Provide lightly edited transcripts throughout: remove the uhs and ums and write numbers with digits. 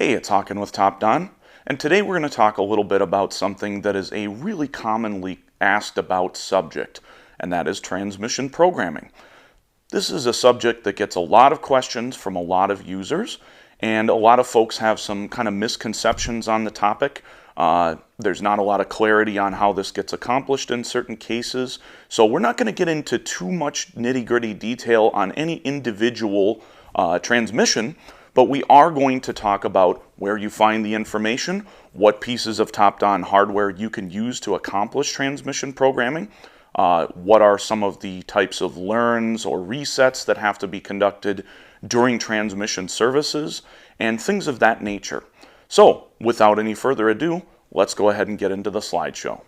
Hey, it's Hawken with Top Don, and today we're going to talk a little bit about something that is a really commonly asked about subject, and that is transmission programming. This is a subject that gets a lot of questions from a lot of users, and a lot of folks have some kind of misconceptions on the topic. There's not a lot of clarity on how this gets accomplished in certain cases, so we're not going to get into too much nitty-gritty detail on any individual transmission, but we are going to talk about where you find the information, what pieces of Top Don hardware you can use to accomplish transmission programming, what are some of the types of learns or resets that have to be conducted during transmission services, and things of that nature. So, without any further ado, let's go ahead and get into the slideshow.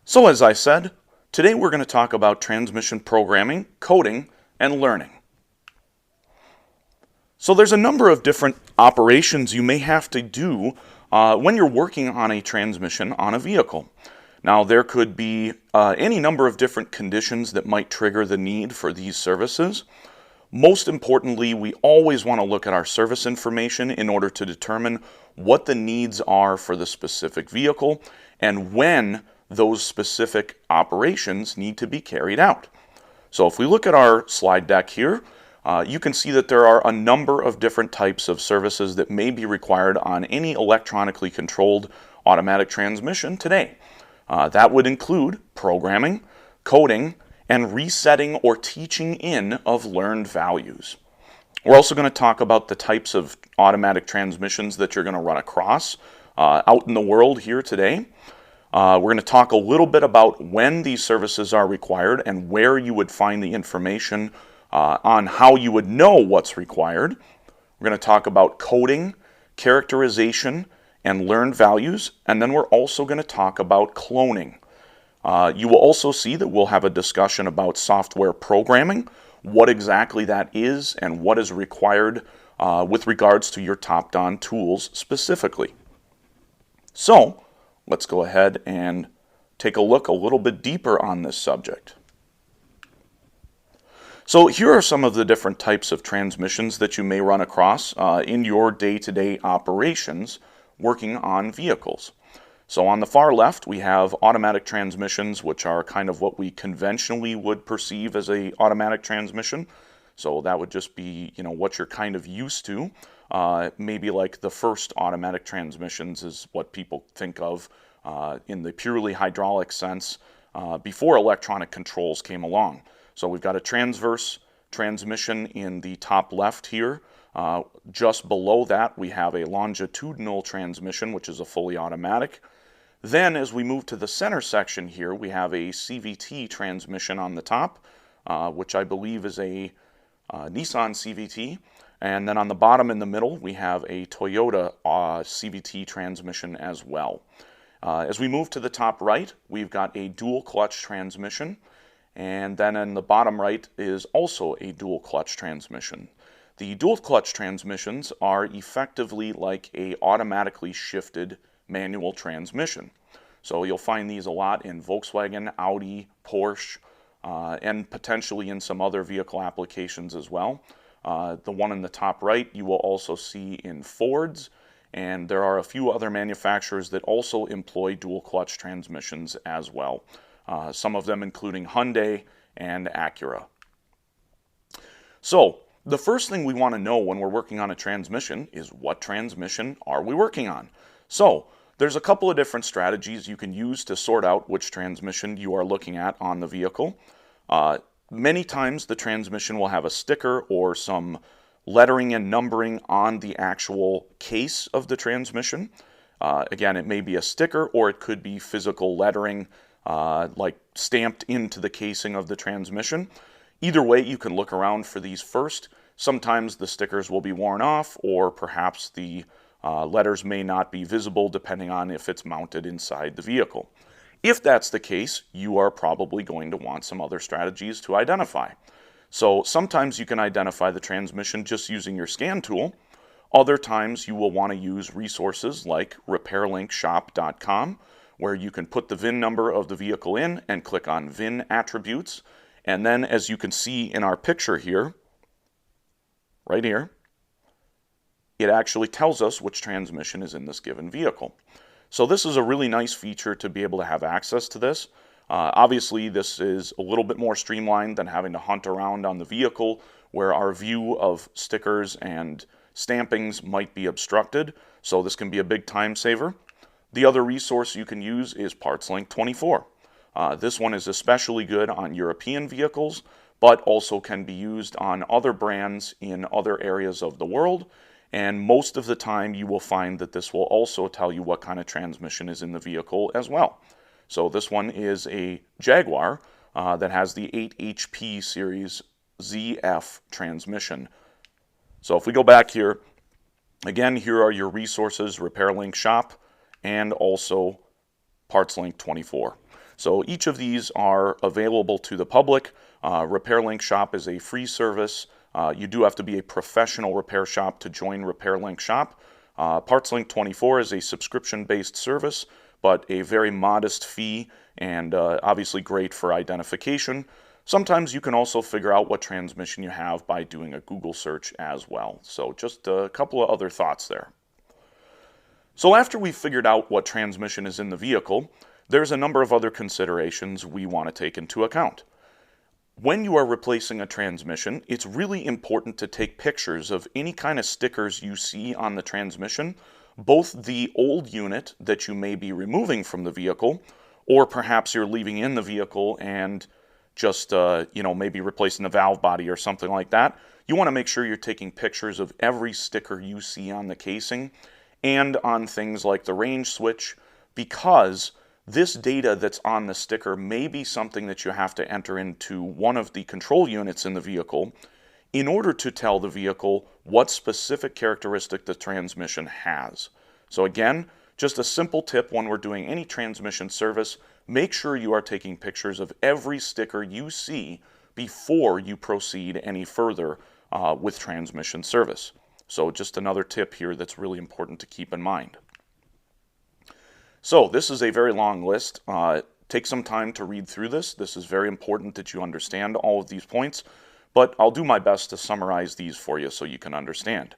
So as I said, today we're going to talk about transmission programming, coding, and learning. So there's a number of different operations you may have to do when you're working on a transmission on a vehicle. Now there could be any number of different conditions that might trigger the need for these services. Most importantly, we always want to look at our service information in order to determine what the needs are for the specific vehicle and when those specific operations need to be carried out. So if we look at our slide deck here, you can see that there are a number of different types of services that may be required on any electronically controlled automatic transmission today. That would include programming, coding, and resetting or teaching in of learned values. We're also going to talk about the types of automatic transmissions that you're going to run across out in the world here today. We're going to talk a little bit about when these services are required and where you would find the information on how you would know what's required. We're going to talk about coding, characterization, and learned values, and then we're also going to talk about cloning. You will also see that we'll have a discussion about software programming, what exactly that is, and what is required with regards to your Top Don tools specifically. So, let's go ahead and take a look a little bit deeper on this subject. So here are some of the different types of transmissions that you may run across in your day-to-day operations working on vehicles. So on the far left we have automatic transmissions, which are kind of what we conventionally would perceive as an automatic transmission. So that would just be, what you're kind of used to. Maybe like the first automatic transmissions is what people think of in the purely hydraulic sense before electronic controls came along. So we've got a transverse transmission in the top left here. Just below that we have a longitudinal transmission, which is a fully automatic. Then as we move to the center section here, we have a CVT transmission on the top, which I believe is a Nissan CVT. And then on the bottom in the middle, we have a Toyota CVT transmission as well. As we move to the top right, we've got a dual clutch transmission. And then in the bottom right is also a dual clutch transmission. The dual clutch transmissions are effectively like a automatically shifted manual transmission. So you'll find these a lot in Volkswagen, Audi, Porsche, and potentially in some other vehicle applications as well. The one in the top right you will also see in Fords, and there are a few other manufacturers that also employ dual clutch transmissions as well. Some of them including Hyundai and Acura. So the first thing we want to know when we're working on a transmission is what transmission are we working on? So there's a couple of different strategies you can use to sort out which transmission you are looking at on the vehicle. Many times the transmission will have a sticker or some lettering and numbering on the actual case of the transmission. Again, it may be a sticker or it could be physical lettering like stamped into the casing of the transmission. Either way, you can look around for these first. Sometimes the stickers will be worn off, or perhaps the letters may not be visible depending on if it's mounted inside the vehicle. If that's the case, you are probably going to want some other strategies to identify. So sometimes you can identify the transmission just using your scan tool. Other times you will want to use resources like repairlinkshop.com, where you can put the VIN number of the vehicle in and click on VIN attributes. And then, as you can see in our picture here, right here, it actually tells us which transmission is in this given vehicle. So this is a really nice feature to be able to have access to this. Obviously, this is a little bit more streamlined than having to hunt around on the vehicle where our view of stickers and stampings might be obstructed. So this can be a big time saver. The other resource you can use is PartsLink 24. This one is especially good on European vehicles, but also can be used on other brands in other areas of the world. And most of the time you will find that this will also tell you what kind of transmission is in the vehicle as well. So this one is a Jaguar that has the 8 HP series ZF transmission. So if we go back here, again, here are your resources, RepairLink Shop, and also PartsLink 24. So each of these are available to the public. RepairLink Shop is a free service. You do have to be a professional repair shop to join RepairLink Shop. PartsLink 24 is a subscription-based service, but a very modest fee and obviously great for identification. Sometimes you can also figure out what transmission you have by doing a Google search as well. So just a couple of other thoughts there. So after we've figured out what transmission is in the vehicle, there's a number of other considerations we want to take into account. When you are replacing a transmission, it's really important to take pictures of any kind of stickers you see on the transmission, both the old unit that you may be removing from the vehicle, or perhaps you're leaving in the vehicle and just, maybe replacing the valve body or something like that. You want to make sure you're taking pictures of every sticker you see on the casing and on things like the range switch, because this data that's on the sticker may be something that you have to enter into one of the control units in the vehicle in order to tell the vehicle what specific characteristic the transmission has. So again, just a simple tip when we're doing any transmission service, make sure you are taking pictures of every sticker you see before you proceed any further with transmission service. So just another tip here that's really important to keep in mind. So this is a very long list. Take some time to read through this. This is very important that you understand all of these points, but I'll do my best to summarize these for you so you can understand.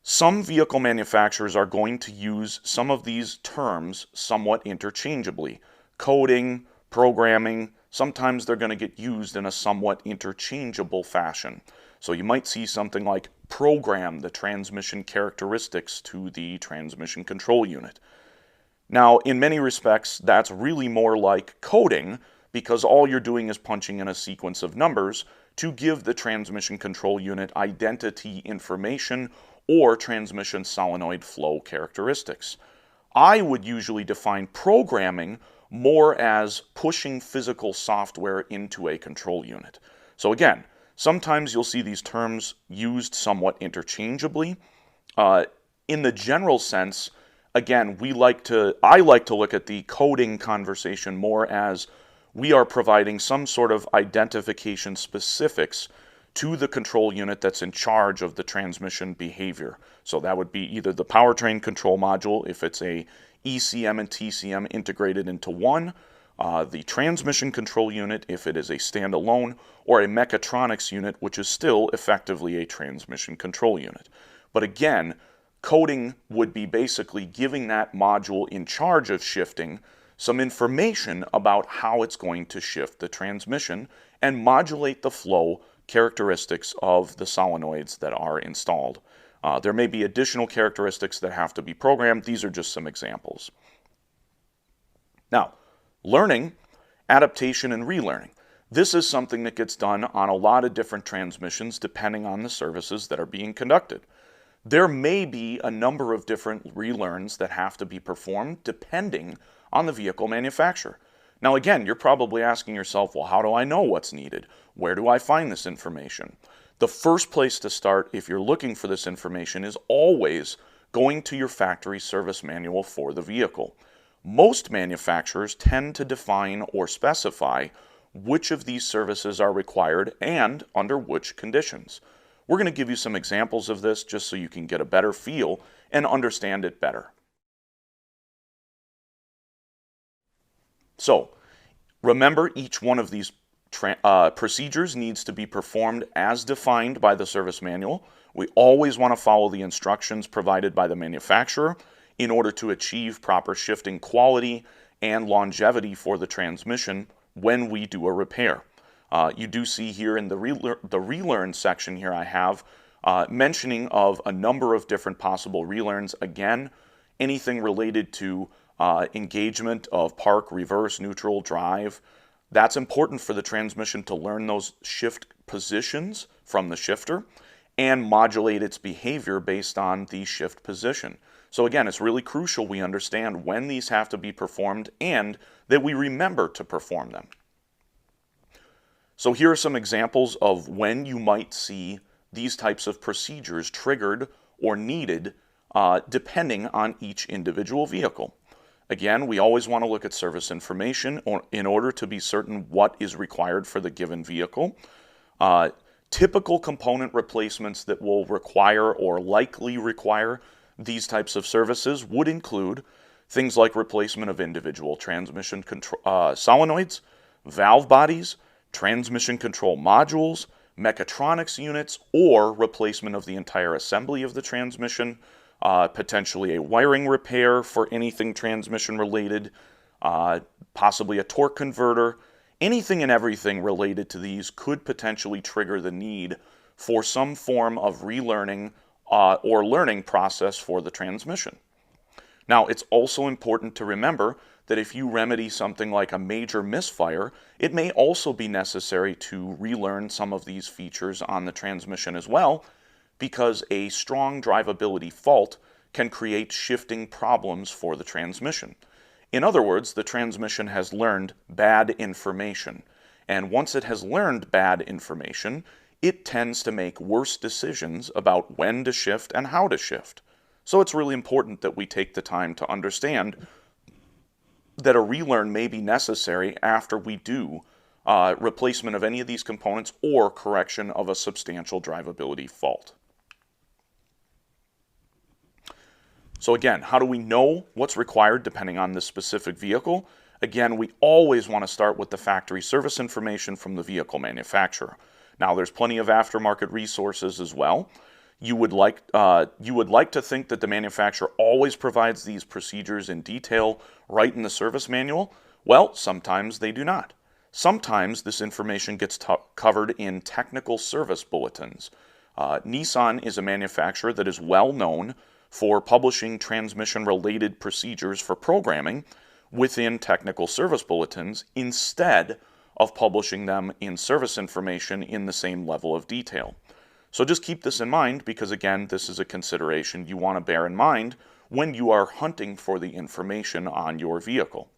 Some vehicle manufacturers are going to use some of these terms somewhat interchangeably. Coding, programming, sometimes they're going to get used in a somewhat interchangeable fashion. So you might see something like program the transmission characteristics to the transmission control unit. Now, in many respects, that's really more like coding, because all you're doing is punching in a sequence of numbers to give the transmission control unit identity information or transmission solenoid flow characteristics. I would usually define programming more as pushing physical software into a control unit. So again, sometimes you'll see these terms used somewhat interchangeably. In the general sense, again, I like to look at the coding conversation more as we are providing some sort of identification specifics to the control unit that's in charge of the transmission behavior. So that would be either the powertrain control module, if it's a ECM and TCM integrated into one, the transmission control unit, if it is a standalone, or a mechatronics unit, which is still effectively a transmission control unit. But again, coding would be basically giving that module in charge of shifting some information about how it's going to shift the transmission and modulate the flow characteristics of the solenoids that are installed. There may be additional characteristics that have to be programmed. These are just some examples. Now, learning, adaptation, and relearning. This is something that gets done on a lot of different transmissions depending on the services that are being conducted. There may be a number of different relearns that have to be performed depending on the vehicle manufacturer. Now again, you're probably asking yourself, well, how do I know what's needed? Where do I find this information? The first place to start if you're looking for this information is always going to your factory service manual for the vehicle. Most manufacturers tend to define or specify which of these services are required and under which conditions. We're going to give you some examples of this just so you can get a better feel and understand it better. So remember, each one of these procedures needs to be performed as defined by the service manual. We always want to follow the instructions provided by the manufacturer in order to achieve proper shifting quality and longevity for the transmission when we do a repair. You do see here in the relearn section here I have mentioning of a number of different possible relearns. Again, anything related to engagement of park, reverse, neutral, drive. That's important for the transmission to learn those shift positions from the shifter and modulate its behavior based on the shift position. So again, it's really crucial we understand when these have to be performed and that we remember to perform them. So here are some examples of when you might see these types of procedures triggered or needed depending on each individual vehicle. Again, we always want to look at service information in order to be certain what is required for the given vehicle. Typical component replacements that will require or likely require these types of services would include things like replacement of individual transmission solenoids, valve bodies, transmission control modules, mechatronics units, or replacement of the entire assembly of the transmission, potentially a wiring repair for anything transmission related, possibly a torque converter. Anything and everything related to these could potentially trigger the need for some form of relearning or learning process for the transmission. Now, it's also important to remember that if you remedy something like a major misfire, it may also be necessary to relearn some of these features on the transmission as well, because a strong drivability fault can create shifting problems for the transmission. In other words, the transmission has learned bad information, and once it has learned bad information, it tends to make worse decisions about when to shift and how to shift. So it's really important that we take the time to understand that a relearn may be necessary after we do replacement of any of these components or correction of a substantial drivability fault. So again, how do we know what's required depending on the specific vehicle? Again, we always want to start with the factory service information from the vehicle manufacturer. Now, there's plenty of aftermarket resources as well. You would like to think that the manufacturer always provides these procedures in detail right in the service manual. Well, sometimes they do not. Sometimes this information gets covered in technical service bulletins. Nissan is a manufacturer that is well known for publishing transmission-related procedures for programming within technical service bulletins instead of publishing them in service information in the same level of detail. So just keep this in mind because, again, this is a consideration you want to bear in mind when you are hunting for the information on your vehicle.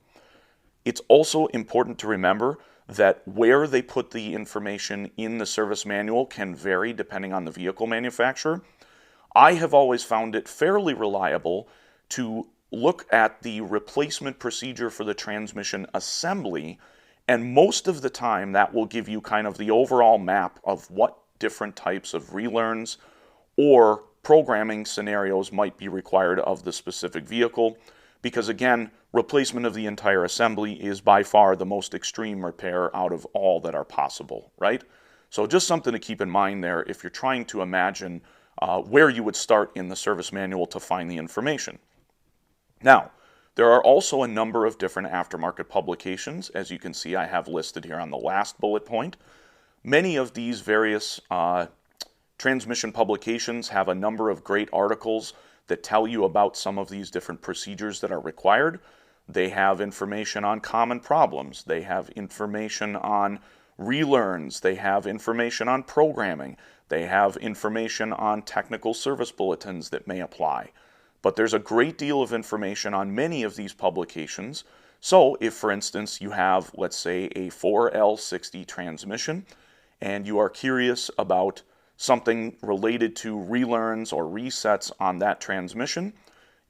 It's also important to remember that where they put the information in the service manual can vary depending on the vehicle manufacturer. I have always found it fairly reliable to look at the replacement procedure for the transmission assembly, and most of the time that will give you kind of the overall map of what different types of relearns or programming scenarios might be required of the specific vehicle, because again, replacement of the entire assembly is by far the most extreme repair out of all that are possible, right? So just something to keep in mind there if you're trying to imagine where you would start in the service manual to find the information. Now, there are also a number of different aftermarket publications, as you can see I have listed here on the last bullet point. Many of these various transmission publications have a number of great articles that tell you about some of these different procedures that are required. They have information on common problems. They have information on relearns. They have information on programming. They have information on technical service bulletins that may apply. But there's a great deal of information on many of these publications. So if, for instance, you have, let's say, a 4L60 transmission, and you are curious about something related to relearns or resets on that transmission,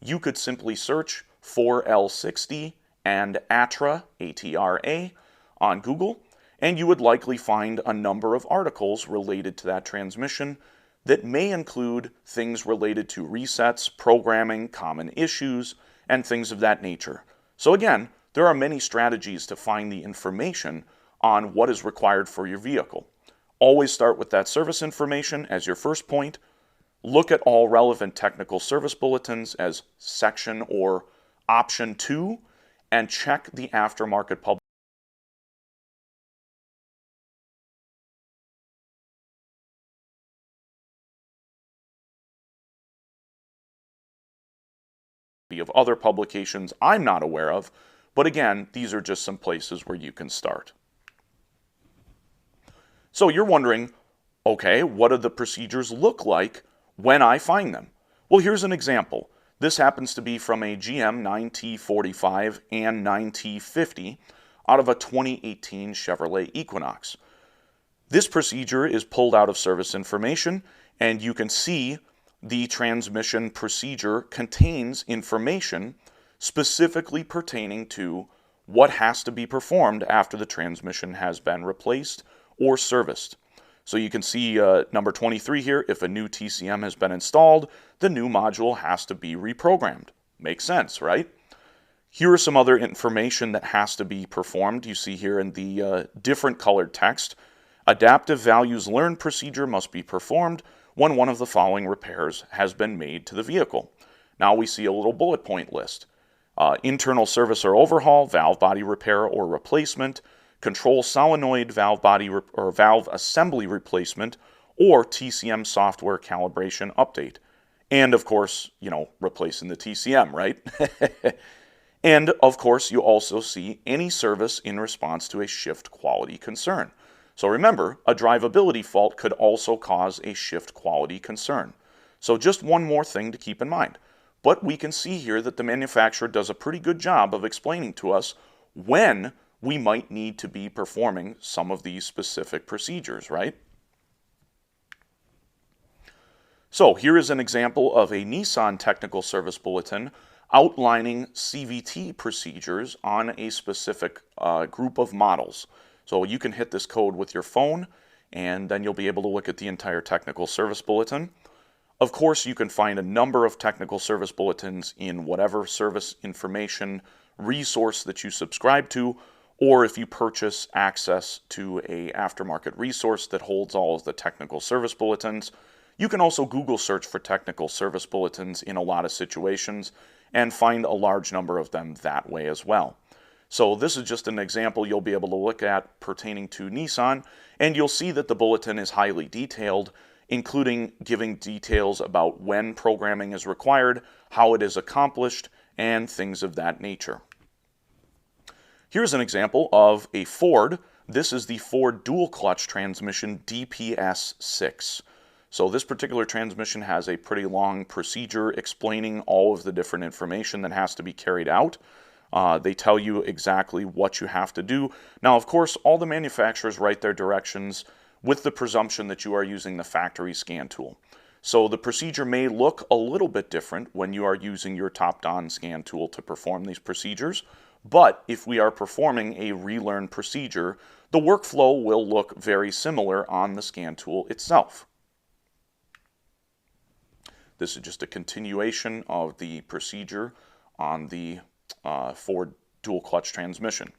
you could simply search 4L60 and ATRA, A-T-R-A, on Google, and you would likely find a number of articles related to that transmission that may include things related to resets, programming, common issues, and things of that nature. So again, there are many strategies to find the information on what is required for your vehicle. Always start with that service information as your first point. Look at all relevant technical service bulletins as section or option 2, and check the aftermarket publication of other publications I'm not aware of, but again, these are just some places where you can start. So you're wondering, okay, what do the procedures look like when I find them? Well, here's an example. This happens to be from a GM 9T45 and 9T50 out of a 2018 Chevrolet Equinox. This procedure is pulled out of service information, and you can see the transmission procedure contains information specifically pertaining to what has to be performed after the transmission has been replaced or serviced. So you can see number 23 here, if a new TCM has been installed, the new module has to be reprogrammed. Makes sense, right? Here are some other information that has to be performed. You see here in the different colored text, adaptive values learned procedure must be performed when one of the following repairs has been made to the vehicle. Now we see a little bullet point list. Internal service or overhaul, valve body repair or replacement, control solenoid valve body or valve assembly replacement, or TCM software calibration update. And of course, replacing the TCM, right? And of course, you also see any service in response to a shift quality concern. So remember, a drivability fault could also cause a shift quality concern. So just one more thing to keep in mind. But we can see here that the manufacturer does a pretty good job of explaining to us when we might need to be performing some of these specific procedures, right? So here is an example of a Nissan Technical Service Bulletin outlining CVT procedures on a specific group of models. So you can hit this code with your phone, and then you'll be able to look at the entire Technical Service Bulletin. Of course, you can find a number of Technical Service Bulletins in whatever service information resource that you subscribe to, or if you purchase access to an aftermarket resource that holds all of the Technical Service Bulletins. You can also Google search for Technical Service Bulletins in a lot of situations and find a large number of them that way as well. So this is just an example you'll be able to look at pertaining to Nissan, and you'll see that the bulletin is highly detailed, including giving details about when programming is required, how it is accomplished, and things of that nature. Here's an example of a Ford. This is the Ford dual clutch transmission DPS6. So this particular transmission has a pretty long procedure explaining all of the different information that has to be carried out. They tell you exactly what you have to do. Now, of course, all the manufacturers write their directions with the presumption that you are using the factory scan tool. So the procedure may look a little bit different when you are using your top-down scan tool to perform these procedures, but if we are performing a relearn procedure, the workflow will look very similar on the scan tool itself. This is just a continuation of the procedure on the Ford dual clutch transmission.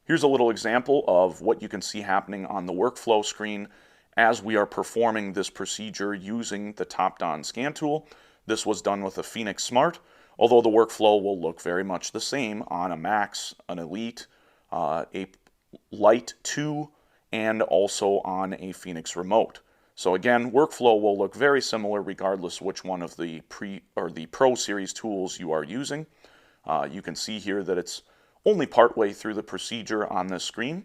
Here's a little example of what you can see happening on the workflow screen as we are performing this procedure using the top-down scan tool. This was done with a Phoenix Smart, although the workflow will look very much the same on a Max, an Elite, a Lite 2, and also on a Phoenix Remote. So again, workflow will look very similar regardless which one of the Pro Series tools you are using. You can see here that it's only partway through the procedure on this screen,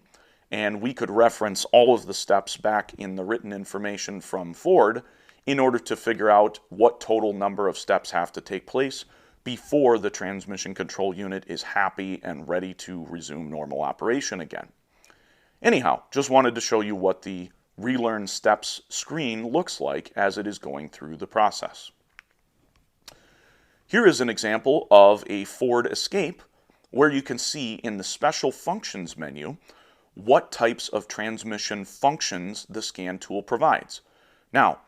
and we could reference all of the steps back in the written information from Ford in order to figure out what total number of steps have to take place before the transmission control unit is happy and ready to resume normal operation again. Anyhow, just wanted to show you what the Relearn Steps screen looks like as it is going through the process. Here is an example of a Ford Escape where you can see in the Special Functions menu what types of transmission functions the scan tool provides. Now,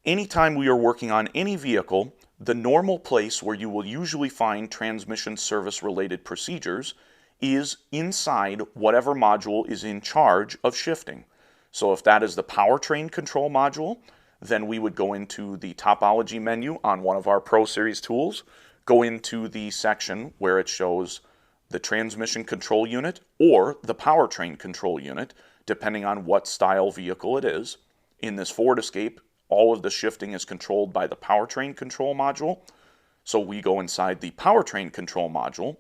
anytime we are working on any vehicle, the normal place where you will usually find transmission service related procedures is inside whatever module is in charge of shifting. So if that is the powertrain control module, then we would go into the topology menu on one of our Pro Series tools, go into the section where it shows the transmission control unit or the powertrain control unit, depending on what style vehicle it is. In this Ford Escape, all of the shifting is controlled by the powertrain control module. So we go inside the powertrain control module,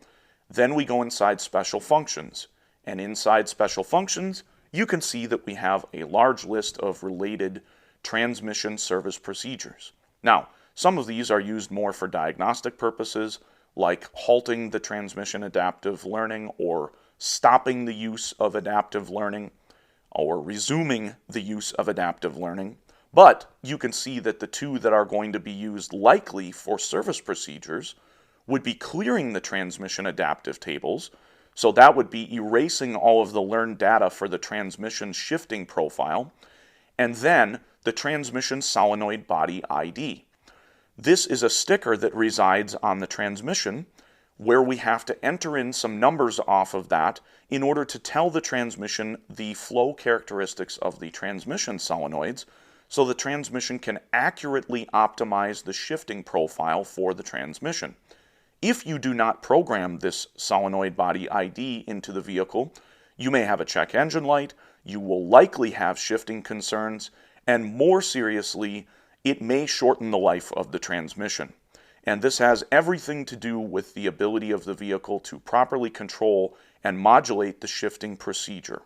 then we go inside special functions. And inside special functions, you can see that we have a large list of related transmission service procedures. Now, some of these are used more for diagnostic purposes, like halting the transmission adaptive learning or stopping the use of adaptive learning or resuming the use of adaptive learning. But you can see that the two that are going to be used likely for service procedures would be clearing the transmission adaptive tables. So that would be erasing all of the learned data for the transmission shifting profile, and then the transmission solenoid body ID. This is a sticker that resides on the transmission where we have to enter in some numbers off of that in order to tell the transmission the flow characteristics of the transmission solenoids, so the transmission can accurately optimize the shifting profile for the transmission. If you do not program this solenoid body ID into the vehicle, you may have a check engine light, you will likely have shifting concerns, and more seriously, it may shorten the life of the transmission. And this has everything to do with the ability of the vehicle to properly control and modulate the shifting procedure.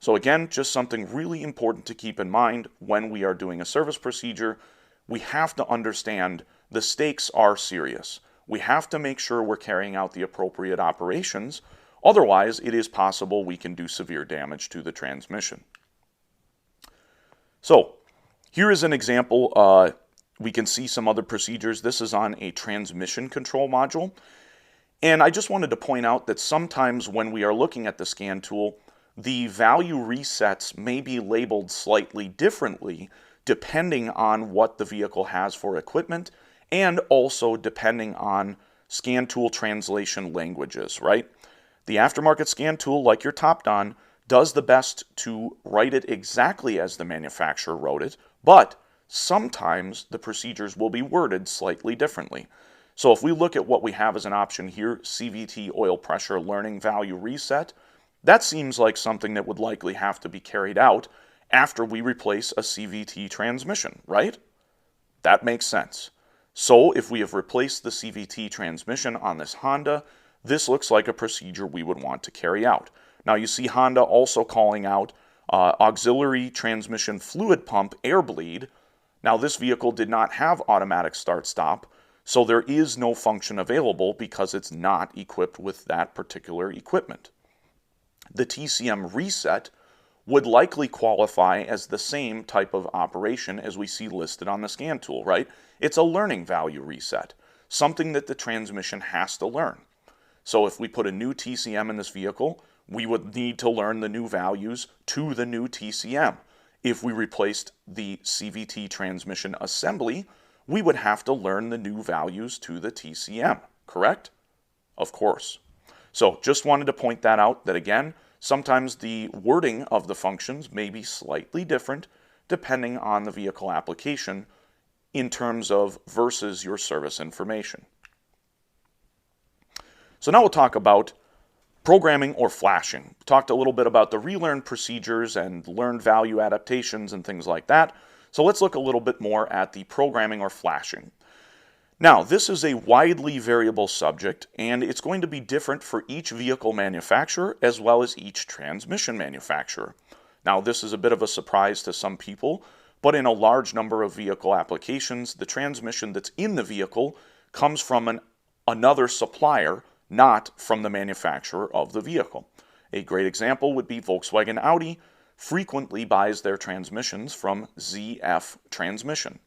So again, just something really important to keep in mind when we are doing a service procedure. We have to understand the stakes are serious. We have to make sure we're carrying out the appropriate operations. Otherwise, it is possible we can do severe damage to the transmission. So here is an example. We can see some other procedures. This is on a transmission control module. And I just wanted to point out that sometimes when we are looking at the scan tool, the value resets may be labeled slightly differently depending on what the vehicle has for equipment and also depending on scan tool translation languages, right? The aftermarket scan tool, like your Topdon, does the best to write it exactly as the manufacturer wrote it, but sometimes the procedures will be worded slightly differently. So if we look at what we have as an option here, CVT oil pressure learning value reset, that seems like something that would likely have to be carried out after we replace a CVT transmission, right? That makes sense. So if we have replaced the CVT transmission on this Honda, this looks like a procedure we would want to carry out. Now you see Honda also calling out auxiliary transmission fluid pump air bleed. Now this vehicle did not have automatic start-stop, so there is no function available because it's not equipped with that particular equipment. The TCM reset would likely qualify as the same type of operation as we see listed on the scan tool, right? It's a learning value reset, something that the transmission has to learn. So if we put a new TCM in this vehicle, we would need to learn the new values to the new TCM. If we replaced the CVT transmission assembly, we would have to learn the new values to the TCM, correct? Of course. So just wanted to point that out, that again, sometimes the wording of the functions may be slightly different depending on the vehicle application in terms of versus your service information. So now we'll talk about programming or flashing. We talked a little bit about the relearn procedures and learned value adaptations and things like that. So let's look a little bit more at the programming or flashing. Now, this is a widely variable subject, and it's going to be different for each vehicle manufacturer as well as each transmission manufacturer. Now, this is a bit of a surprise to some people, but in a large number of vehicle applications, the transmission that's in the vehicle comes from another supplier, not from the manufacturer of the vehicle. A great example would be Volkswagen Audi frequently buys their transmissions from ZF Transmission.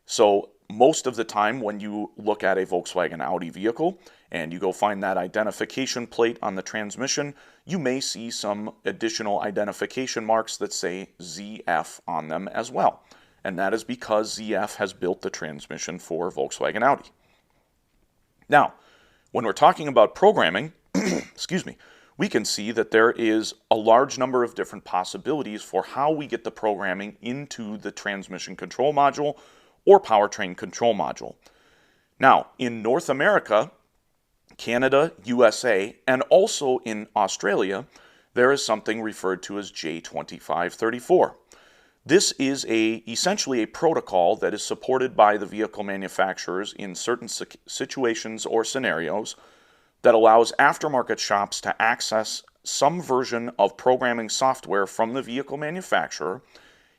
So most of the time when you look at a Volkswagen Audi vehicle and you go find that identification plate on the transmission, you may see some additional identification marks that say ZF on them as well. and that is because ZF has built the transmission for Volkswagen Audi. Now, when we're talking about programming, excuse me, we can see that there is a large number of different possibilities for how we get the programming into the transmission control module or powertrain control module. Now, in North America, Canada, USA, and also in Australia, there is something referred to as J2534. This is essentially a protocol that is supported by the vehicle manufacturers in certain situations or scenarios that allows aftermarket shops to access some version of programming software from the vehicle manufacturer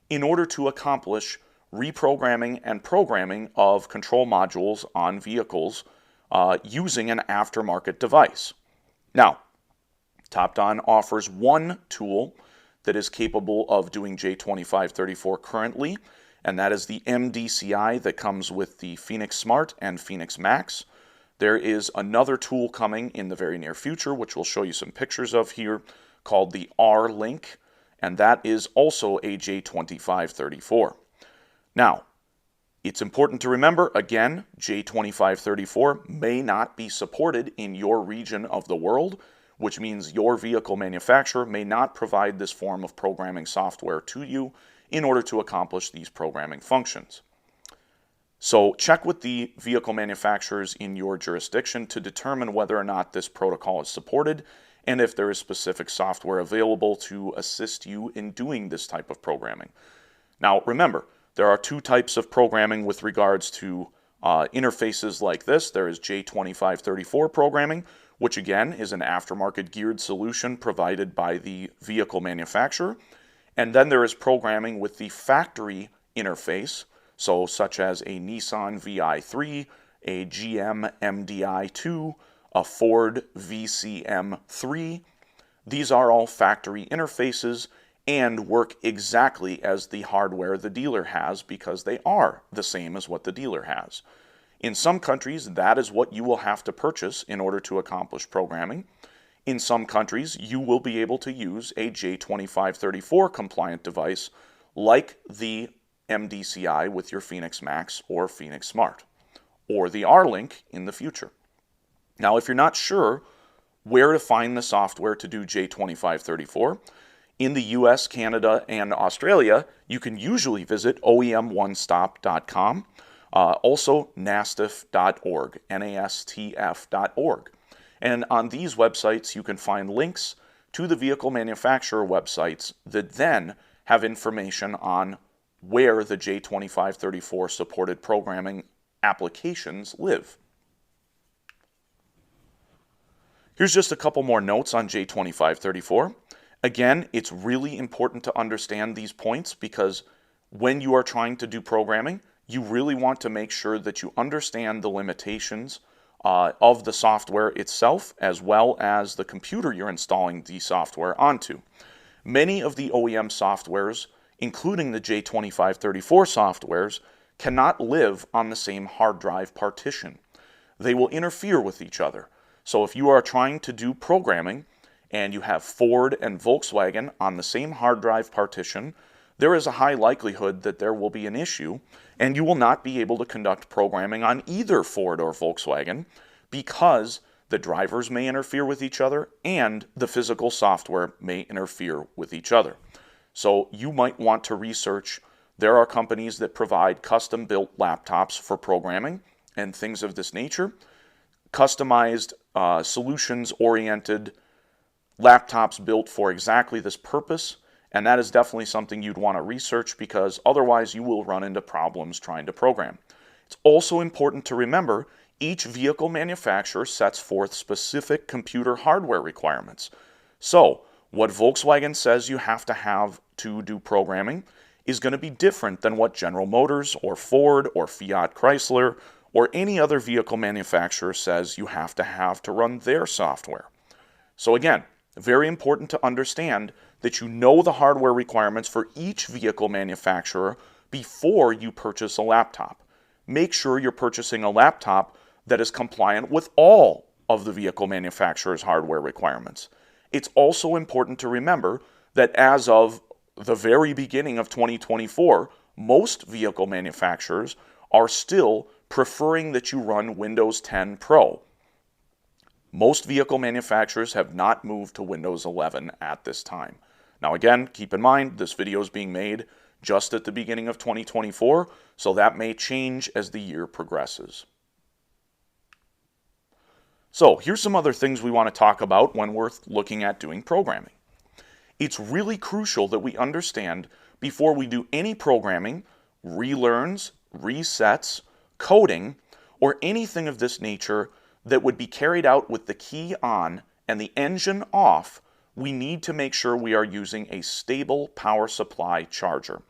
in order to accomplish reprogramming and programming of control modules on vehicles using an aftermarket device. Now, TopDon offers one tool that is capable of doing J2534 currently, and that is the MDCI that comes with the Phoenix Smart and Phoenix Max. There is another tool coming in the very near future, which we'll show you some pictures of here, called the R-Link, and that is also a J2534. Now, it's important to remember, again, J2534 may not be supported in your region of the world, which means your vehicle manufacturer may not provide this form of programming software to you in order to accomplish these programming functions. So check with the vehicle manufacturers in your jurisdiction to determine whether or not this protocol is supported and if there is specific software available to assist you in doing this type of programming. Now remember, there are two types of programming with regards to interfaces like this. There is J2534 programming, which again is an aftermarket geared solution provided by the vehicle manufacturer. And then there is programming with the factory interface, so such as a Nissan VI3, a GM MDI2, a Ford VCM3. These are all factory interfaces and work exactly as the hardware the dealer has because they are the same as what the dealer has. In some countries, that is what you will have to purchase in order to accomplish programming. In some countries, you will be able to use a J2534 compliant device like the MDCI with your Phoenix Max or Phoenix Smart, or the R-Link in the future. Now, if you're not sure where to find the software to do J2534, in the US, Canada, and Australia, you can usually visit OEMOneStop.com. Also nastf.org, nastf.org. And on these websites, you can find links to the vehicle manufacturer websites that then have information on where the J2534 supported programming applications live. Here's just a couple more notes on J2534. Again, it's really important to understand these points because when you are trying to do programming, you really want to make sure that you understand the limitations of the software itself as well as the computer you're installing the software onto. Many of the OEM softwares, including the J2534 softwares, cannot live on the same hard drive partition. They will interfere with each other. So if you are trying to do programming and you have Ford and Volkswagen on the same hard drive partition, there is a high likelihood that there will be an issue and you will not be able to conduct programming on either Ford or Volkswagen because the drivers may interfere with each other and the physical software may interfere with each other. So you might want to research. There are companies that provide custom-built laptops for programming and things of this nature. Customized, solutions-oriented laptops built for exactly this purpose. And that is definitely something you'd want to research because otherwise you will run into problems trying to program. It's also important to remember each vehicle manufacturer sets forth specific computer hardware requirements. So what Volkswagen says you have to do programming is going to be different than what General Motors or Ford or Fiat Chrysler or any other vehicle manufacturer says you have to run their software. So again, very important to understand that you know the hardware requirements for each vehicle manufacturer before you purchase a laptop. Make sure you're purchasing a laptop that is compliant with all of the vehicle manufacturer's hardware requirements. It's also important to remember that as of the very beginning of 2024, most vehicle manufacturers are still preferring that you run Windows 10 Pro. Most vehicle manufacturers have not moved to Windows 11 at this time. Now again, keep in mind, this video is being made just at the beginning of 2024, so that may change as the year progresses. So here's some other things we want to talk about when we're looking at doing programming. It's really crucial that we understand before we do any programming, relearns, resets, coding, or anything of this nature that would be carried out with the key on and the engine off, we need to make sure we are using a stable power supply charger.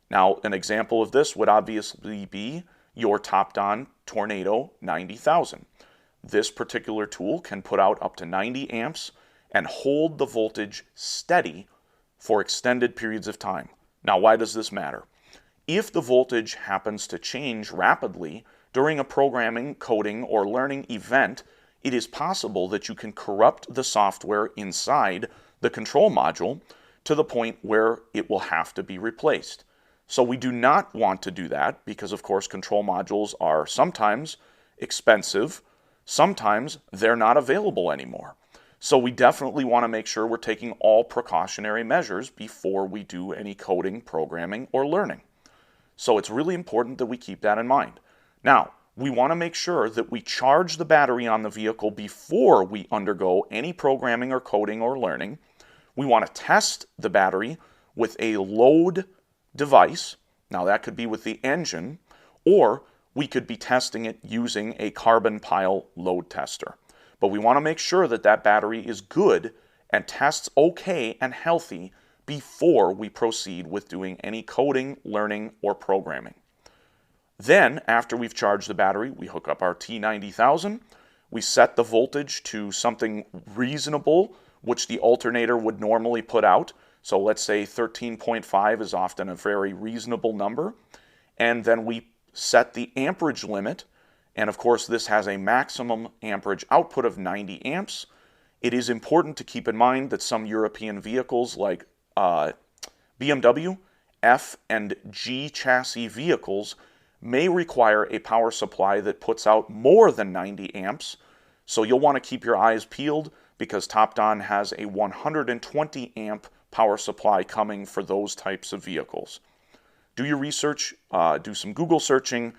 Now, an example of this would obviously be your Topdon Tornado 90,000. This particular tool can put out up to 90 amps and hold the voltage steady for extended periods of time. Now, why does this matter? If the voltage happens to change rapidly during a programming, coding, or learning event, it is possible that you can corrupt the software inside the control module to the point where it will have to be replaced. So we do not want to do that because, of course, control modules are sometimes expensive, sometimes they're not available anymore. So we definitely want to make sure we're taking all precautionary measures before we do any coding, programming, or learning. So it's really important that we keep that in mind. Now, we want to make sure that we charge the battery on the vehicle before we undergo any programming or coding or learning. We want to test the battery with a load device. Now that could be with the engine, or we could be testing it using a carbon pile load tester. But we want to make sure that that battery is good and tests okay and healthy before we proceed with doing any coding, learning, or programming. Then, after we've charged the battery, we hook up our T90,000. We set the voltage to something reasonable, which the alternator would normally put out. So let's say 13.5 is often a very reasonable number. And then we set the amperage limit. And of course, this has a maximum amperage output of 90 amps. It is important to keep in mind that some European vehicles like BMW, F and G chassis vehicles may require a power supply that puts out more than 90 amps. So you'll want to keep your eyes peeled because Topdon has a 120 amp power supply coming for those types of vehicles. Do your research, do some Google searching,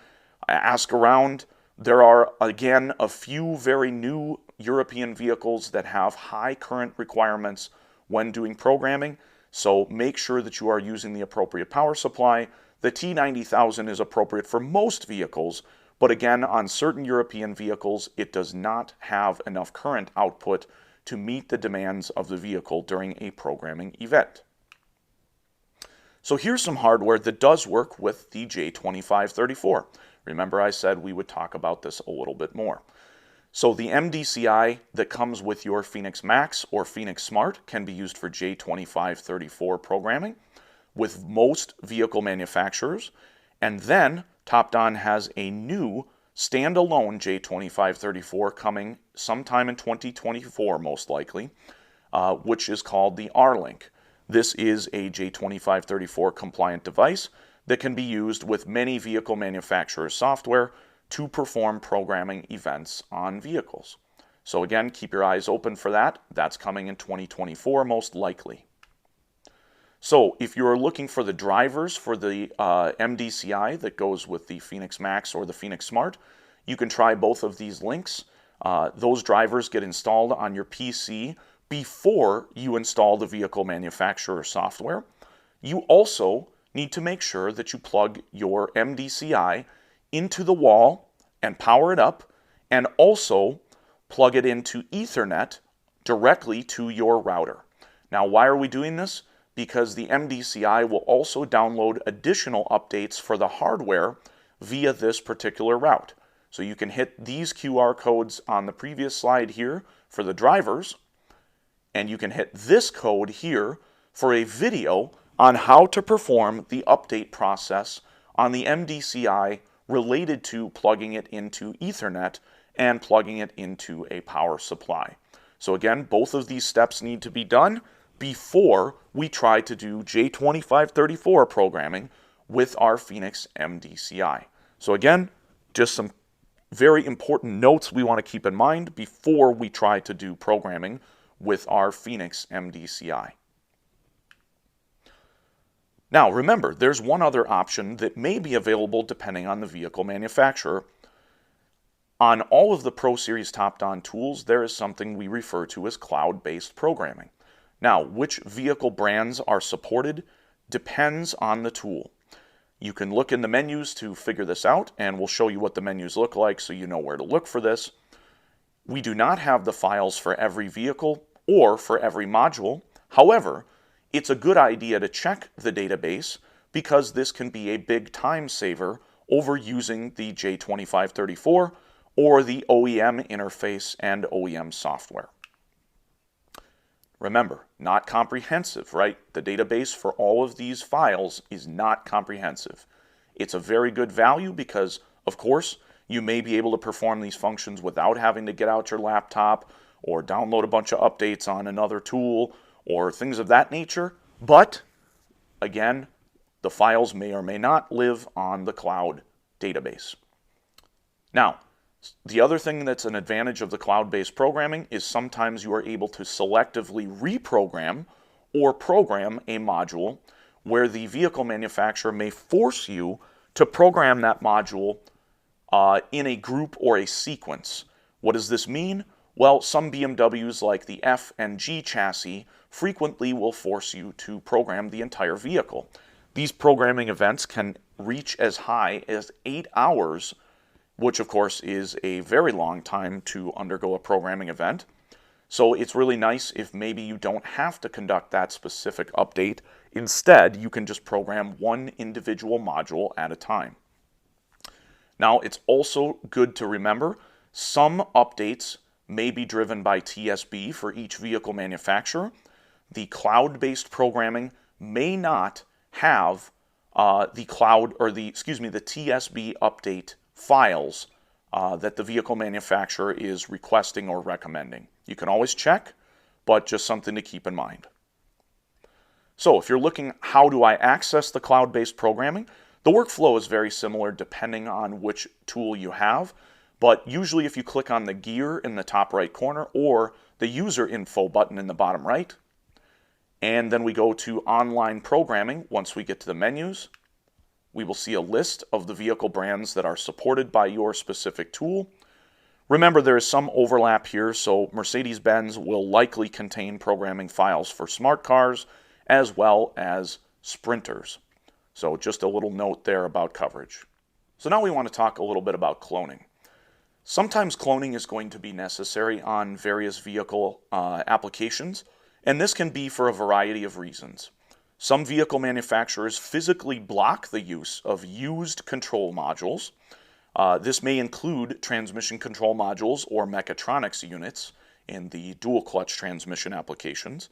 ask around. There are, again, a few very new European vehicles that have high current requirements when doing programming, so make sure that you are using the appropriate power supply. The T90,000 is appropriate for most vehicles, but again, on certain European vehicles, it does not have enough current output to meet the demands of the vehicle during a programming event. So here's some hardware that does work with the J2534. Remember I said we would talk about this a little bit more. So the MDCI that comes with your Phoenix Max or Phoenix Smart can be used for J2534 programming with most vehicle manufacturers. And then Topdon has a new standalone J2534 coming sometime in 2024 most likely, which is called the R-Link. This is a J2534 compliant device that can be used with many vehicle manufacturers' software to perform programming events on vehicles. So again, keep your eyes open for that. That's coming in 2024 most likely. So if you're looking for the drivers for the MDCI that goes with the Phoenix Max or the Phoenix Smart, you can try both of these links. Those drivers get installed on your PC before you install the vehicle manufacturer software. You also need to make sure that you plug your MDCI into the wall and power it up, and also plug it into Ethernet directly to your router. Now, why are we doing this? Because the MDCI will also download additional updates for the hardware via this particular route. So you can hit these QR codes on the previous slide here for the drivers, and you can hit this code here for a video on how to perform the update process on the MDCI related to plugging it into Ethernet and plugging it into a power supply. So again, both of these steps need to be done before we try to do J2534 programming with our Phoenix MDCI. So again, just some very important notes we want to keep in mind before we try to do programming with our Phoenix MDCI. Now remember, there's one other option that may be available depending on the vehicle manufacturer. On all of the Pro Series top-down tools, there is something we refer to as cloud-based programming. Now, which vehicle brands are supported depends on the tool. You can look in the menus to figure this out, and we'll show you what the menus look like so you know where to look for this. We do not have the files for every vehicle or for every module. However, it's a good idea to check the database because this can be a big time saver over using the J2534 or the OEM interface and OEM software. Remember, not comprehensive, right? The database for all of these files is not comprehensive. It's a very good value because, of course, you may be able to perform these functions without having to get out your laptop or download a bunch of updates on another tool or things of that nature. But, again, the files may or may not live on the cloud database. Now, the other thing that's an advantage of the cloud-based programming is sometimes you are able to selectively reprogram or program a module where the vehicle manufacturer may force you to program that module in a group or a sequence. What does this mean? Well, some BMWs like the F and G chassis frequently will force you to program the entire vehicle. These programming events can reach as high as 8 hours, which of course is a very long time to undergo a programming event. So it's really nice if maybe you don't have to conduct that specific update. Instead, you can just program one individual module at a time. Now, it's also good to remember some updates may be driven by TSB for each vehicle manufacturer. The cloud-based programming may not have the TSB update files that the vehicle manufacturer is requesting or recommending. You can always check, but just something to keep in mind. So if you're looking, how do I access the cloud-based programming? The workflow is very similar depending on which tool you have, but usually if you click on the gear in the top right corner or the user info button in the bottom right, and then we go to online programming. Once we get to the menus, we will see a list of the vehicle brands that are supported by your specific tool. Remember, there is some overlap here, so Mercedes-Benz will likely contain programming files for smart cars as well as sprinters. So just a little note there about coverage. So now we want to talk a little bit about cloning. Sometimes cloning is going to be necessary on various vehicle applications, and this can be for a variety of reasons. Some vehicle manufacturers physically block the use of used control modules. This may include transmission control modules or mechatronics units in the dual clutch transmission applications.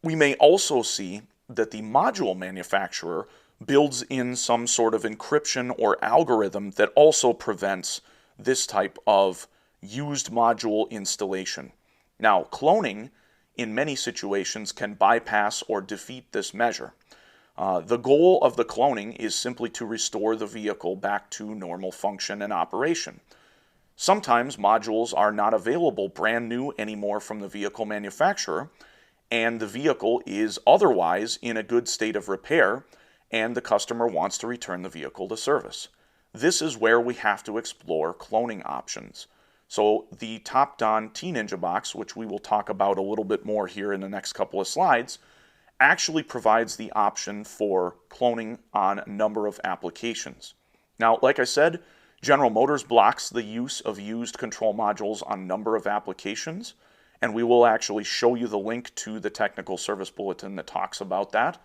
We may also see that the module manufacturer builds in some sort of encryption or algorithm that also prevents this type of used module installation. Now, cloning in many situations can bypass or defeat this measure. The goal of the cloning is simply to restore the vehicle back to normal function and operation. Sometimes modules are not available brand new anymore from the vehicle manufacturer, and the vehicle is otherwise in a good state of repair, and the customer wants to return the vehicle to service. This is where we have to explore cloning options. So the top-down T-Ninja box, which we will talk about a little bit more here in the next couple of slides, actually provides the option for cloning on a number of applications. Now, like I said, General Motors blocks the use of used control modules on a number of applications, and we will actually show you the link to the technical service bulletin that talks about that.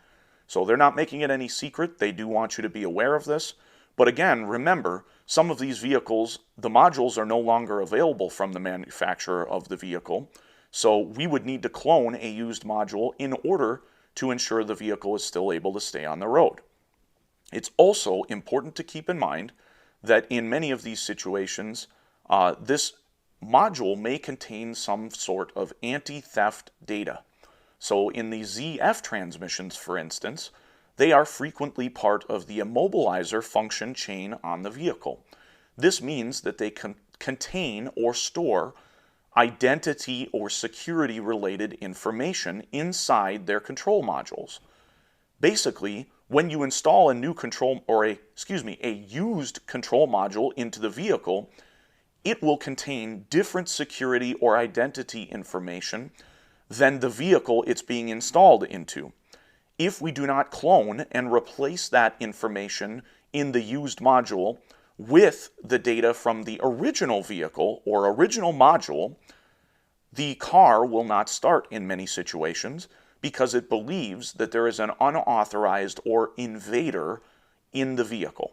So they're not making it any secret. They do want you to be aware of this. But again, remember, some of these vehicles, the modules are no longer available from the manufacturer of the vehicle. So we would need to clone a used module in order to ensure the vehicle is still able to stay on the road. It's also important to keep in mind that in many of these situations, this module may contain some sort of anti-theft data. So in the ZF transmissions, for instance, they are frequently part of the immobilizer function chain on the vehicle. This means that they contain or store identity or security related information inside their control modules. Basically, when you install a new control or a used control module into the vehicle, it will contain different security or identity information than the vehicle it's being installed into. If we do not clone and replace that information in the used module with the data from the original vehicle or original module, the car will not start in many situations because it believes that there is an unauthorized or invader in the vehicle.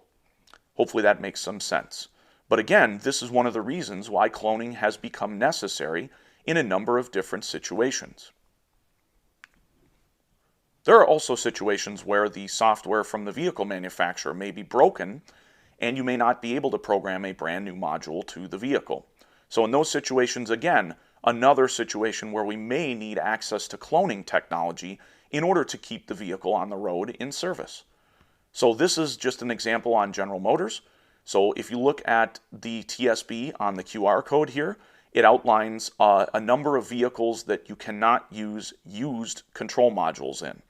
Hopefully that makes some sense. But again, this is one of the reasons why cloning has become necessary in a number of different situations. There are also situations where the software from the vehicle manufacturer may be broken and you may not be able to program a brand new module to the vehicle. So in those situations, again, another situation where we may need access to cloning technology in order to keep the vehicle on the road in service. So this is just an example on General Motors. So if you look at the TSB on the QR code here, it outlines a number of vehicles that you cannot use used control modules in.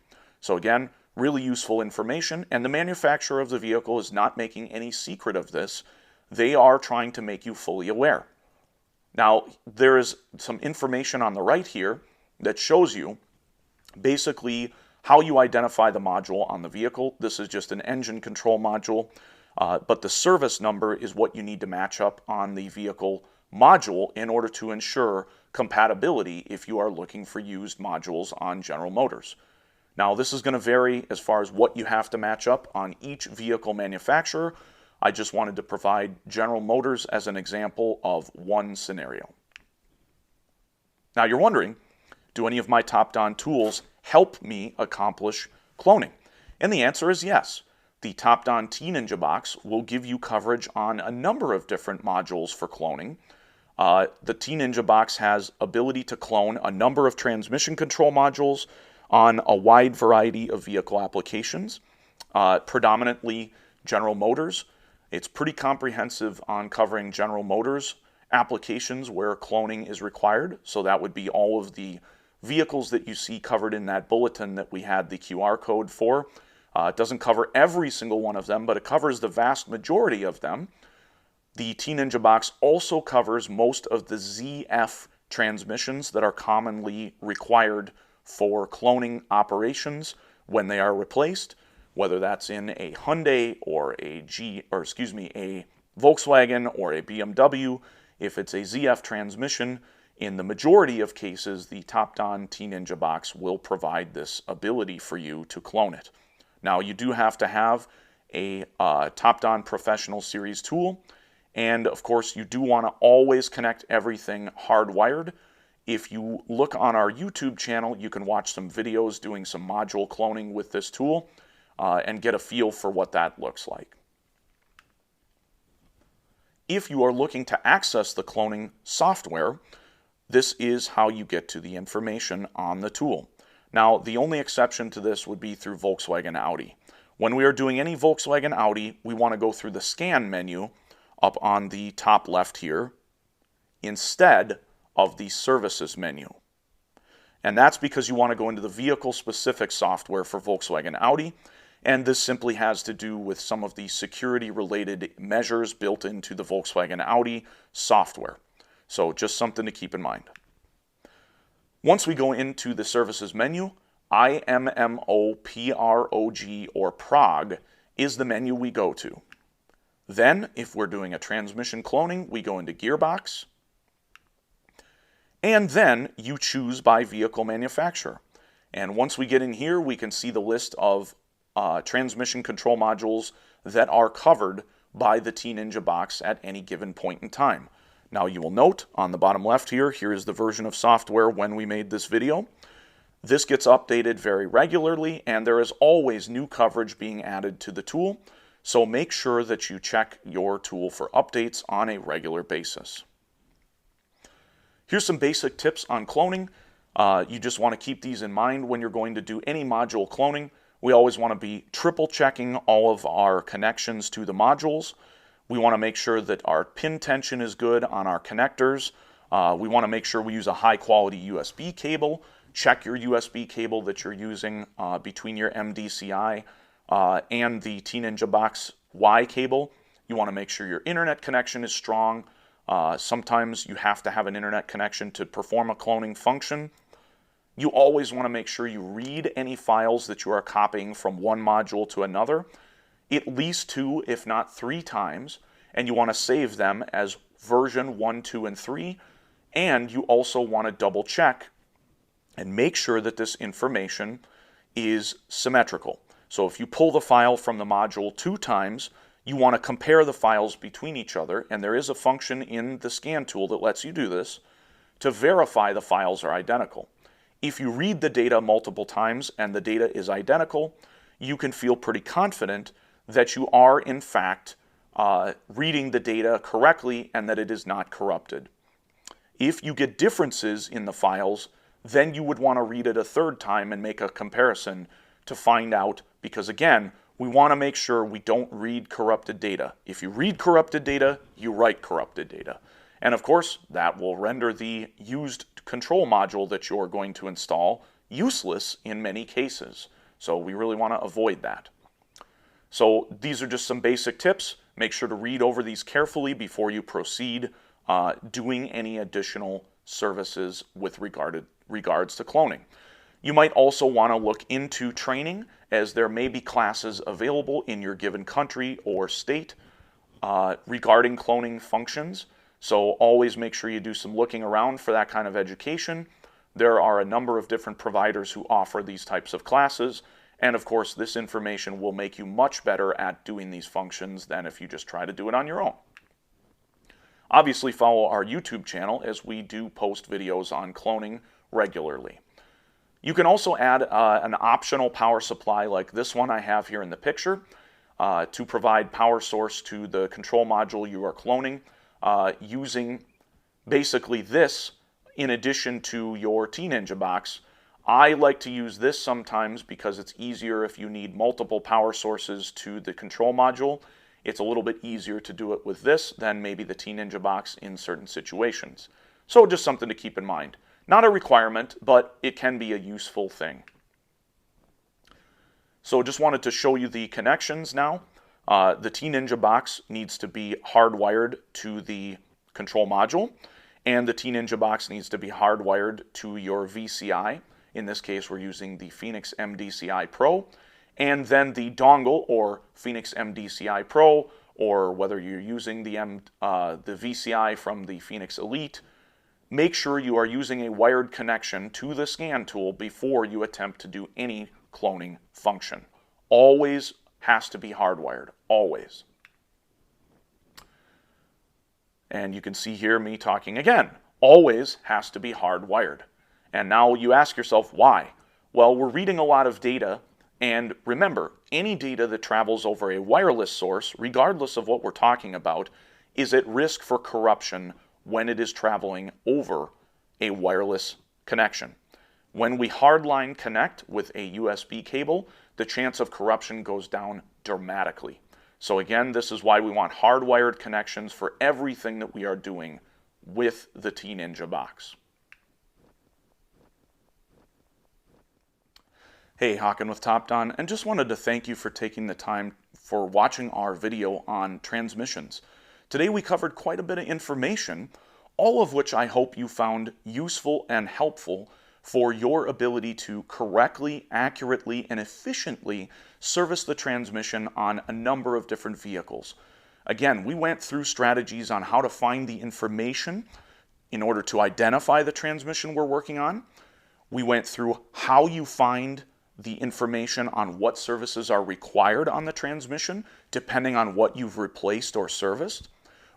So again, really useful information, and the manufacturer of the vehicle is not making any secret of this. They are trying to make you fully aware. Now, there is some information on the right here that shows you basically how you identify the module on the vehicle. This is just an engine control module, but the service number is what you need to match up on the vehicle module in order to ensure compatibility if you are looking for used modules on General Motors. Now, this is going to vary as far as what you have to match up on each vehicle manufacturer. I just wanted to provide General Motors as an example of one scenario. Now, you're wondering, do any of my top-down tools help me accomplish cloning? And the answer is yes. The top-down T-Ninja box will give you coverage on a number of different modules for cloning. The T-Ninja box has ability to clone a number of transmission control modules on a wide variety of vehicle applications, predominantly General Motors. It's pretty comprehensive on covering General Motors applications where cloning is required. So that would be all of the vehicles that you see covered in that bulletin that we had the QR code for. It doesn't cover every single one of them, but it covers the vast majority of them. The T-Ninja box also covers most of the ZF transmissions that are commonly required for cloning operations when they are replaced, whether that's in a Hyundai or a Volkswagen or a BMW. If it's a ZF transmission, in the majority of cases, the top-down T-Ninja box will provide this ability for you to clone it. Now, you do have to have a top-down professional series tool, and of course, you do want to always connect everything hardwired. If you look on our YouTube channel, you can watch some videos doing some module cloning with this tool and get a feel for what that looks like. If you are looking to access the cloning software, this is how you get to the information on the tool. Now, the only exception to this would be through Volkswagen Audi. When we are doing any Volkswagen Audi, we want to go through the scan menu up on the top left here instead of the services menu. And that's because you want to go into the vehicle-specific software for Volkswagen Audi, and this simply has to do with some of the security-related measures built into the Volkswagen Audi software. So just something to keep in mind. Once we go into the services menu, IMMOPROG or PROG is the menu we go to. Then, if we're doing a transmission cloning, we go into Gearbox, and then you choose by vehicle manufacturer. And once we get in here, we can see the list of transmission control modules that are covered by the T-Ninja box at any given point in time. Now you will note on the bottom left here is the version of software when we made this video. This gets updated very regularly, and there is always new coverage being added to the tool, so make sure that you check your tool for updates on a regular basis. Here's some basic tips on cloning. You just want to keep these in mind when you're going to do any module cloning. We always want to be triple checking all of our connections to the modules. We want to make sure that our pin tension is good on our connectors. We want to make sure we use a high quality USB cable. Check your USB cable that you're using between your MDCI and the T-Ninja Box Y cable. You want to make sure your internet connection is strong. Sometimes you have to have an internet connection to perform a cloning function. You always want to make sure you read any files that you are copying from one module to another, at least 2, if not 3 times, and you want to save them as version 1, 2, and 3, and you also want to double check and make sure that this information is symmetrical. So if you pull the file from the module 2 times, you want to compare the files between each other, and there is a function in the scan tool that lets you do this to verify the files are identical. If you read the data multiple times and the data is identical, you can feel pretty confident that you are in fact reading the data correctly and that it is not corrupted. If you get differences in the files, then you would want to read it a 3rd time and make a comparison to find out, because again, we want to make sure we don't read corrupted data. If you read corrupted data, you write corrupted data. And of course, that will render the used control module that you're going to install useless in many cases. So we really want to avoid that. So these are just some basic tips. Make sure to read over these carefully before you proceed doing any additional services with regards to cloning. You might also want to look into training, as there may be classes available in your given country or state regarding cloning functions. So always make sure you do some looking around for that kind of education. There are a number of different providers who offer these types of classes, and of course this information will make you much better at doing these functions than if you just try to do it on your own. Obviously follow our YouTube channel, as we do post videos on cloning regularly. You can also add an optional power supply like this one I have here in the picture to provide power source to the control module you are cloning, using basically this in addition to your T-Ninja box. I like to use this sometimes because it's easier if you need multiple power sources to the control module. It's a little bit easier to do it with this than maybe the T-Ninja box in certain situations. So just something to keep in mind. Not a requirement, but it can be a useful thing. So just wanted to show you the connections now. The T-Ninja box needs to be hardwired to the control module, and the T-Ninja box needs to be hardwired to your VCI. In this case, we're using the Phoenix MDCI Pro, and then the dongle, or Phoenix MDCI Pro, or whether you're using the VCI from the Phoenix Elite. Make sure you are using a wired connection to the scan tool before you attempt to do any cloning function. Always has to be hardwired, always. And you can see here me talking again. Always has to be hardwired. And now you ask yourself, why? Well, we're reading a lot of data, and remember, any data that travels over a wireless source, regardless of what we're talking about, is at risk for corruption when it is traveling over a wireless connection. When we hardline connect with a USB cable, the chance of corruption goes down dramatically. So again, this is why we want hardwired connections for everything that we are doing with the T-Ninja box. Hey, Håkan with TopDon, and just wanted to thank you for taking the time for watching our video on transmissions. Today we covered quite a bit of information, all of which I hope you found useful and helpful for your ability to correctly, accurately, and efficiently service the transmission on a number of different vehicles. Again, we went through strategies on how to find the information in order to identify the transmission we're working on. We went through how you find the information on what services are required on the transmission, depending on what you've replaced or serviced.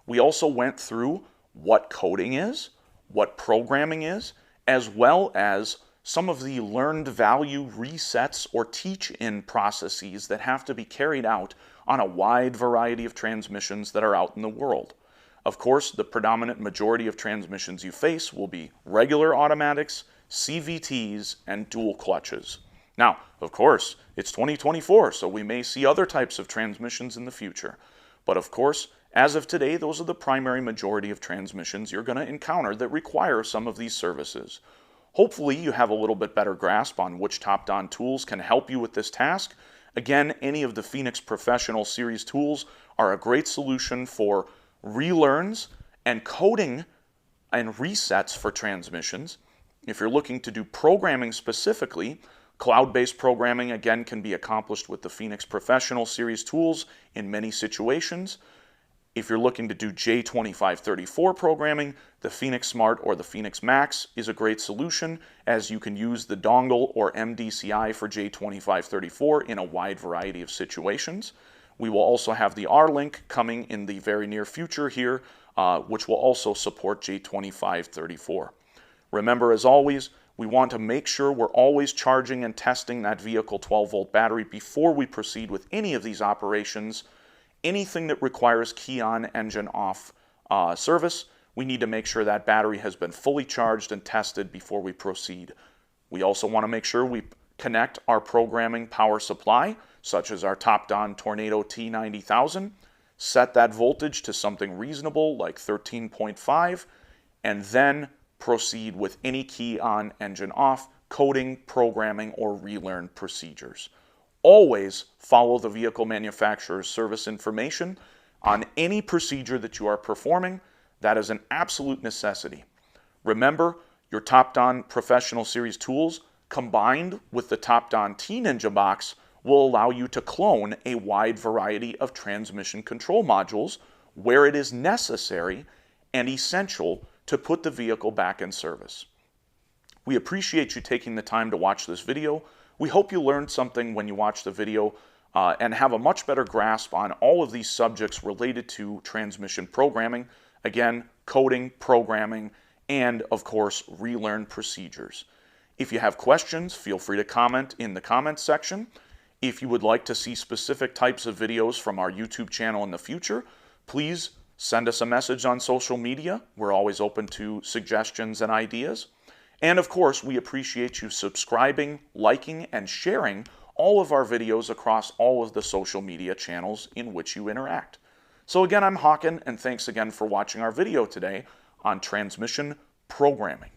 We also went through what coding is, what programming is, as well as some of the learned value resets or teach-in processes that have to be carried out on a wide variety of transmissions that are out in the world. Of course, the predominant majority of transmissions you face will be regular automatics, CVTs, and dual clutches. Now, of course, it's 2024, so we may see other types of transmissions in the future. But of course, as of today, those are the primary majority of transmissions you're going to encounter that require some of these services. Hopefully, you have a little bit better grasp on which top-down tools can help you with this task. Again, any of the Phoenix Professional Series tools are a great solution for relearns and coding and resets for transmissions. If you're looking to do programming specifically, cloud-based programming again can be accomplished with the Phoenix Professional Series tools in many situations. If you're looking to do J2534 programming, the Phoenix Smart or the Phoenix Max is a great solution, as you can use the dongle or MDCI for J2534 in a wide variety of situations. We will also have the R-Link coming in the very near future here, which will also support J2534. Remember, as always, we want to make sure we're always charging and testing that vehicle 12-volt battery before we proceed with any of these operations. Anything that requires key on, engine off service, we need to make sure that battery has been fully charged and tested before we proceed. We also want to make sure we connect our programming power supply, such as our top-down Tornado T90000, set that voltage to something reasonable like 13.5, and then proceed with any key on, engine off, coding, programming, or relearn procedures. Always follow the vehicle manufacturer's service information on any procedure that you are performing. That is an absolute necessity. Remember, your top-down Professional Series tools combined with the top-down T-Ninja box will allow you to clone a wide variety of transmission control modules where it is necessary and essential to put the vehicle back in service. We appreciate you taking the time to watch this video. We hope you learned something when you watch the video and have a much better grasp on all of these subjects related to transmission programming. Again, coding, programming, and of course, relearn procedures. If you have questions, feel free to comment in the comments section. If you would like to see specific types of videos from our YouTube channel in the future, please send us a message on social media. We're always open to suggestions and ideas. And of course, we appreciate you subscribing, liking, and sharing all of our videos across all of the social media channels in which you interact. So again, I'm Hawken, and thanks again for watching our video today on transmission programming.